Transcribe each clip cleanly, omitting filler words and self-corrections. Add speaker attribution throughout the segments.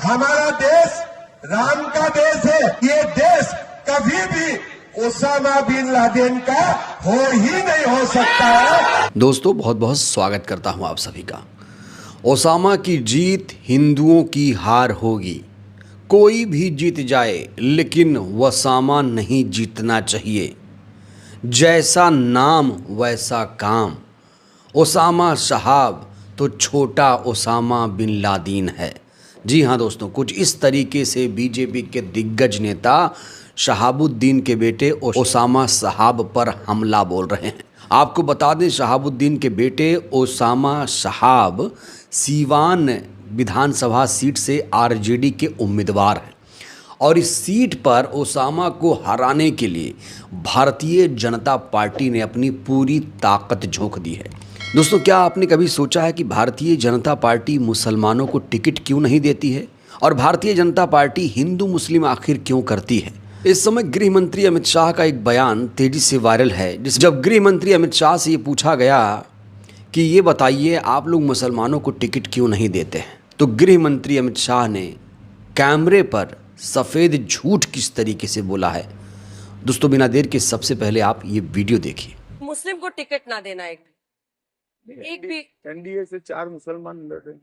Speaker 1: हमारा देश राम का देश है। ये देश कभी भी ओसामा बिन लादेन का हो ही नहीं हो सकता है।
Speaker 2: दोस्तों बहुत बहुत स्वागत करता हूं आप सभी का। ओसामा की जीत हिंदुओं की हार होगी। कोई भी जीत जाए लेकिन ओसामा नहीं जीतना चाहिए। जैसा नाम वैसा काम। ओसामा साहब तो छोटा ओसामा बिन लादेन है। जी हाँ दोस्तों, कुछ इस तरीके से बीजेपी के दिग्गज नेता शहाबुद्दीन के बेटे ओसामा साहब पर हमला बोल रहे हैं। आपको बता दें, शहाबुद्दीन के बेटे ओसामा साहब सीवान विधानसभा सीट से आरजेडी के उम्मीदवार हैं और इस सीट पर ओसामा को हराने के लिए भारतीय जनता पार्टी ने अपनी पूरी ताकत झोंक दी है। दोस्तों, क्या आपने कभी सोचा है कि भारतीय जनता पार्टी मुसलमानों को टिकट क्यों नहीं देती है और भारतीय जनता पार्टी हिंदू मुस्लिम आखिर क्यों करती है? इस समय गृह मंत्री अमित शाह का एक बयान तेजी से वायरल है। जब गृह मंत्री अमित शाह से ये पूछा गया कि ये बताइए आप लोग मुसलमानों को टिकट क्यों नहीं देते हैं, तो गृह मंत्री अमित शाह ने कैमरे पर सफ़ेद झूठ किस तरीके से बोला है। दोस्तों, बिना देर के सबसे पहले आप ये वीडियो देखिए।
Speaker 3: मुस्लिम को टिकट ना देना एक भी
Speaker 4: एनडीए से 4 मुसलमान लड़ रहे हैं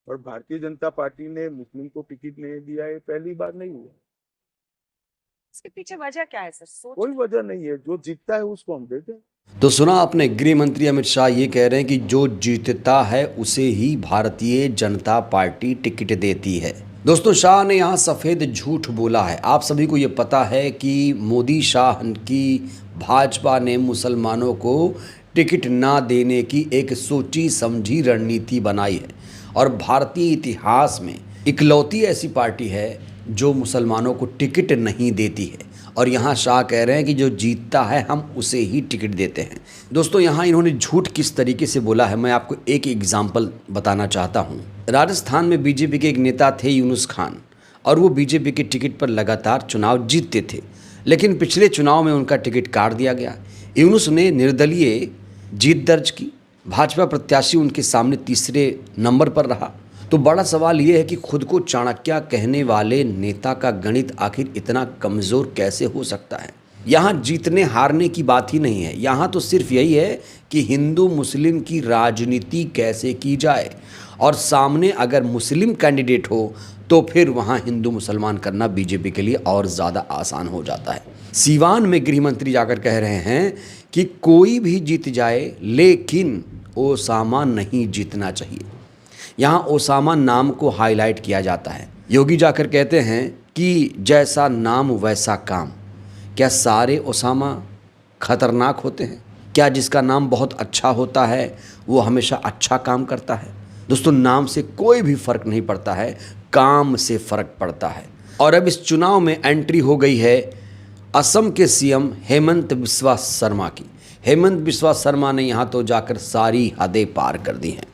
Speaker 4: और भारतीय जनता पार्टी ने मुस्लिम को टिकट नहीं दिया। ये पहली बार नहीं हुआ।
Speaker 3: इसके पीछे वजह क्या है सर?
Speaker 4: कोई वजह नहीं है, जो जीतता है उसको हम देते हैं।
Speaker 2: तो सुना आपने, गृह मंत्री अमित शाह ये कह रहे हैं कि जो जीतता है उसे ही भारतीय जनता पार्टी टिकट देती है। दोस्तों, शाह ने यहाँ सफ़ेद झूठ बोला है। आप सभी को ये पता है कि मोदी शाह की भाजपा ने मुसलमानों को टिकट ना देने की एक सोची समझी रणनीति बनाई है और भारतीय इतिहास में इकलौती ऐसी पार्टी है जो मुसलमानों को टिकट नहीं देती है। और यहाँ शाह कह रहे हैं कि जो जीतता है हम उसे ही टिकट देते हैं। दोस्तों, यहाँ इन्होंने झूठ किस तरीके से बोला है, मैं आपको एक एग्जाम्पल बताना चाहता हूँ। राजस्थान में बीजेपी के एक नेता थे यूनुस खान और वो बीजेपी के टिकट पर लगातार चुनाव जीतते थे, लेकिन पिछले चुनाव में उनका टिकट काट दिया गया। यूनुस ने निर्दलीय जीत दर्ज की। भाजपा प्रत्याशी उनके सामने तीसरे नंबर पर रहा। तो बड़ा सवाल ये है कि खुद को चाणक्य कहने वाले नेता का गणित आखिर इतना कमज़ोर कैसे हो सकता है। यहाँ जीतने हारने की बात ही नहीं है, यहाँ तो सिर्फ यही है कि हिंदू मुस्लिम की राजनीति कैसे की जाए और सामने अगर मुस्लिम कैंडिडेट हो तो फिर वहाँ हिंदू मुसलमान करना बीजेपी के लिए और ज़्यादा आसान हो जाता है। सीवान में गृह मंत्री जाकर कह रहे हैं कि कोई भी जीत जाए लेकिन ओसामा नहीं जीतना चाहिए। यहाँ ओसामा नाम को हाईलाइट किया जाता है। योगी जाकर कहते हैं कि जैसा नाम वैसा काम। क्या सारे ओसामा खतरनाक होते हैं? क्या जिसका नाम बहुत अच्छा होता है वो हमेशा अच्छा काम करता है? दोस्तों, नाम से कोई भी फ़र्क नहीं पड़ता है, काम से फ़र्क पड़ता है। और अब इस चुनाव में एंट्री हो गई है असम के सीएम हेमंत बिस्वा शर्मा की। हेमंत बिस्वा शर्मा ने यहाँ तो जाकर सारी हदें पार कर दी हैं।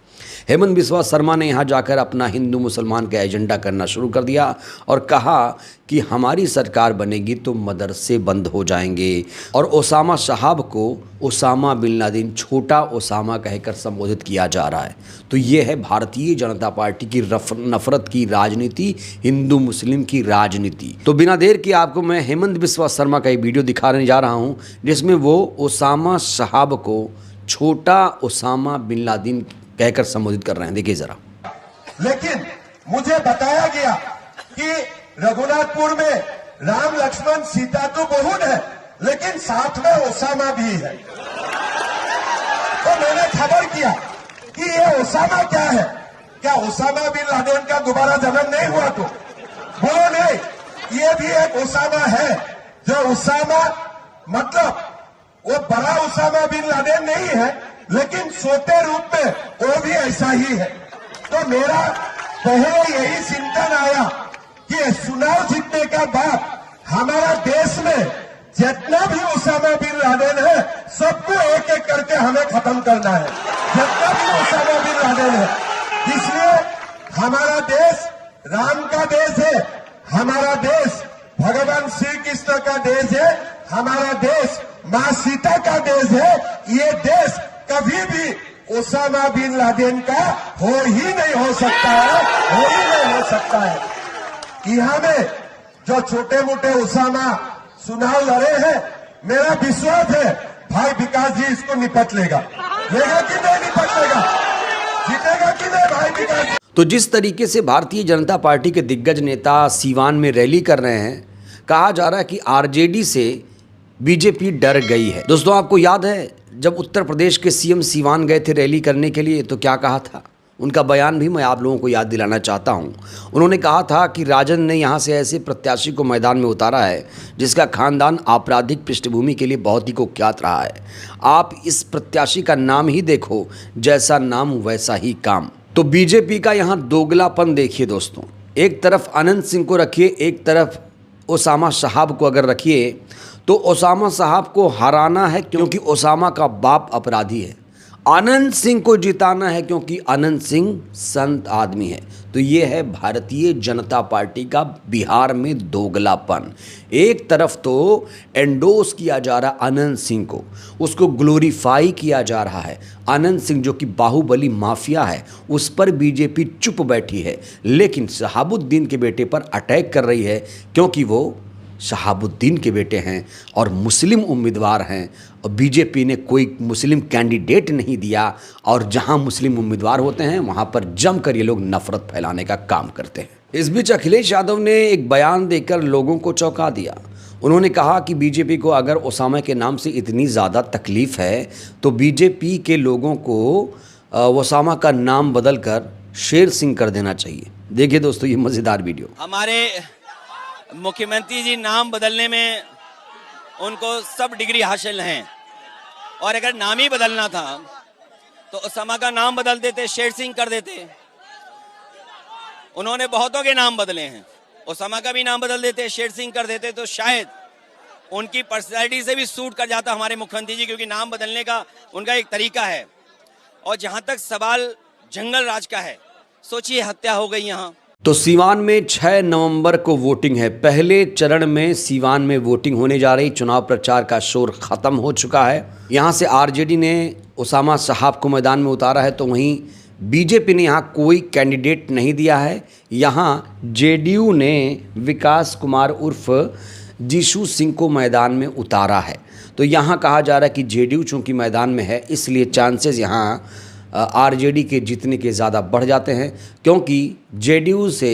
Speaker 2: हेमंत बिस्वा शर्मा ने यहाँ जाकर अपना हिंदू मुसलमान का एजेंडा करना शुरू कर दिया और कहा कि हमारी सरकार बनेगी तो मदरसे बंद हो जाएंगे। और ओसामा साहब को ओसामा बिन लादेन, छोटा ओसामा कहकर संबोधित किया जा रहा है। तो ये है भारतीय जनता पार्टी की नफरत की राजनीति, हिंदू मुस्लिम की राजनीति। तो बिना देर के आपको मैं हेमंत बिस्वा शर्मा का एक वीडियो दिखाने जा रहा हूँ जिसमें वो ओसामा साहब को छोटा ओसामा बिन लादेन कहकर संबोधित कर रहे हैं। देखिए जरा।
Speaker 1: लेकिन मुझे बताया गया कि रघुनाथपुर में राम लक्ष्मण सीता तो बहुत है लेकिन साथ में ओसामा भी है। तो मैंने खबर किया कि ये ओसामा क्या है। क्या ओसामा बिन लादेन का दोबारा जन्म नहीं हुआ? तो बोलो नहीं, ये भी एक ओसामा है। जो ओसामा मतलब वो बड़ा ओसामा बिन लादेन नहीं है लेकिन छोटे रूप में वो भी ऐसा ही है। तो मेरा पहले यही चिंतन आया कि चुनाव जीतने का बाद हमारा देश में जितना भी ओसामा बिन लादेन है सबको एक एक करके हमें खत्म करना है। जितना भी ओसामा बिन लादेन है, इसलिए हमारा देश राम का देश है, हमारा देश भगवान श्री कृष्ण का देश है, हमारा देश माँ सीता का देश है। ये देश कभी भी ओसामा बिन लादेन का हो ही नहीं हो सकता है, हो ही नहीं हो सकता। लगता है कि यहाँ में जो छोटे मोटे उसामा चुनाव लड़े हैं, मेरा विश्वास है भाई विकास जी इसको निपट लेगा कि नहीं निपट लेगा, जीतेगा कि नहीं भाई विकास जी।
Speaker 2: तो जिस तरीके से भारतीय जनता पार्टी के दिग्गज नेता सीवान में रैली कर रहे हैं, कहा जा रहा है कि आरजेडी से बीजेपी डर गई है। दोस्तों, आपको याद है जब उत्तर प्रदेश के सीएम सीवान गए थे रैली करने के लिए, तो क्या कहा था? उनका बयान भी मैं आप लोगों को याद दिलाना चाहता हूं। उन्होंने कहा था कि राजन ने यहां से ऐसे प्रत्याशी को मैदान में उतारा है जिसका खानदान आपराधिक पृष्ठभूमि के लिए बहुत ही कुख्यात रहा है। आप इस प्रत्याशी का नाम ही देखो, जैसा नाम वैसा ही काम। तो बीजेपी का यहाँ दोगलापन देखिए दोस्तों। एक तरफ अनंत सिंह को रखिए, एक तरफ ओसामा साहब को अगर रखिए, तो ओसामा साहब को हराना है क्योंकि ओसामा का बाप अपराधी है। अनंत सिंह को जिताना है क्योंकि अनंत सिंह संत आदमी है। तो ये है भारतीय जनता पार्टी का बिहार में दोगलापन। एक तरफ तो एंडोस किया जा रहा अनंत सिंह को, उसको ग्लोरीफाई किया जा रहा है। अनंत सिंह जो कि बाहुबली माफिया है, उस पर बीजेपी चुप बैठी है, लेकिन शहाबुद्दीन के बेटे पर अटैक कर रही है क्योंकि वो शहाबुद्दीन के बेटे हैं और मुस्लिम उम्मीदवार हैं। और बीजेपी ने कोई मुस्लिम कैंडिडेट नहीं दिया, और जहां मुस्लिम उम्मीदवार होते हैं वहां पर जमकर ये लोग नफरत फैलाने का काम करते हैं। इस बीच अखिलेश यादव ने एक बयान देकर लोगों को चौंका दिया। उन्होंने कहा कि बीजेपी को अगर ओसामा के नाम से इतनी ज़्यादा तकलीफ़ है तो बीजेपी के लोगों को ओसामा का नाम बदलकर शेर सिंह कर देना चाहिए। देखिए दोस्तों, ये मज़ेदार वीडियो।
Speaker 5: हमारे मुख्यमंत्री जी नाम बदलने में उनको सब डिग्री हासिल हैं, और अगर नाम ही बदलना था तो ओसामा का नाम बदल देते, शेर सिंह कर देते। उन्होंने बहुतों के नाम बदले हैं, ओसामा का भी नाम बदल देते, शेर सिंह कर देते, तो शायद उनकी पर्सनैलिटी से भी सूट कर जाता हमारे मुख्यमंत्री जी, क्योंकि नाम बदलने का उनका एक तरीका है। और जहां तक सवाल जंगल राज का है, सोचिए हत्या हो गई यहाँ।
Speaker 2: तो सीवान में 6 नवंबर को वोटिंग है। पहले चरण में सीवान में वोटिंग होने जा रही। चुनाव प्रचार का शोर खत्म हो चुका है। यहाँ से आरजेडी ने ओसामा साहब को मैदान में उतारा है, तो वहीं बीजेपी ने यहाँ कोई कैंडिडेट नहीं दिया है। यहाँ जेडीयू ने विकास कुमार उर्फ जीशु सिंह को मैदान में उतारा है। तो यहाँ कहा जा रहा है कि जेडीयू चूँकि मैदान में है, इसलिए चांसेस यहाँ आरजेडी के जीतने के ज़्यादा बढ़ जाते हैं, क्योंकि जेडीयू से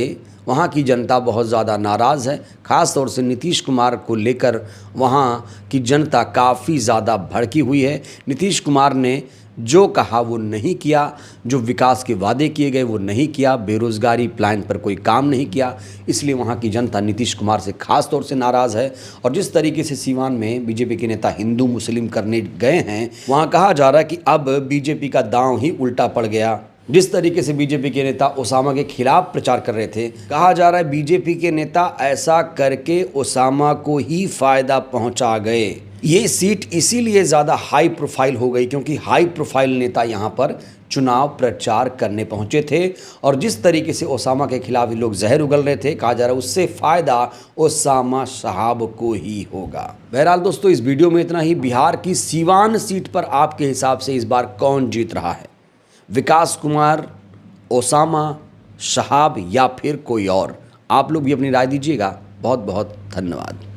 Speaker 2: वहाँ की जनता बहुत ज़्यादा नाराज़ है। ख़ास तौर से नीतीश कुमार को लेकर वहाँ की जनता काफ़ी ज़्यादा भड़की हुई है। नीतीश कुमार ने जो कहा वो नहीं किया, जो विकास के वादे किए गए वो नहीं किया, बेरोज़गारी प्लान पर कोई काम नहीं किया, इसलिए वहाँ की जनता नीतीश कुमार से ख़ास तौर से नाराज़ है। और जिस तरीके से सीवान में बीजेपी के नेता हिंदू मुस्लिम करने गए हैं, वहाँ कहा जा रहा है कि अब बीजेपी का दांव ही उल्टा पड़ गया। जिस तरीके से बीजेपी के नेता ओसामा के खिलाफ प्रचार कर रहे थे, कहा जा रहा है बीजेपी के नेता ऐसा करके ओसामा को ही फ़ायदा पहुँचा गए। ये सीट इसीलिए ज़्यादा हाई प्रोफाइल हो गई क्योंकि हाई प्रोफाइल नेता यहाँ पर चुनाव प्रचार करने पहुँचे थे, और जिस तरीके से ओसामा के खिलाफ ये लोग जहर उगल रहे थे, कहा जा रहा है उससे फ़ायदा ओसामा साहब को ही होगा। बहरहाल दोस्तों, इस वीडियो में इतना ही। बिहार की सीवान सीट पर आपके हिसाब से इस बार कौन जीत रहा है? विकास कुमार, ओसामा साहब या फिर कोई और? आप लोग भी अपनी राय दीजिएगा। बहुत बहुत धन्यवाद।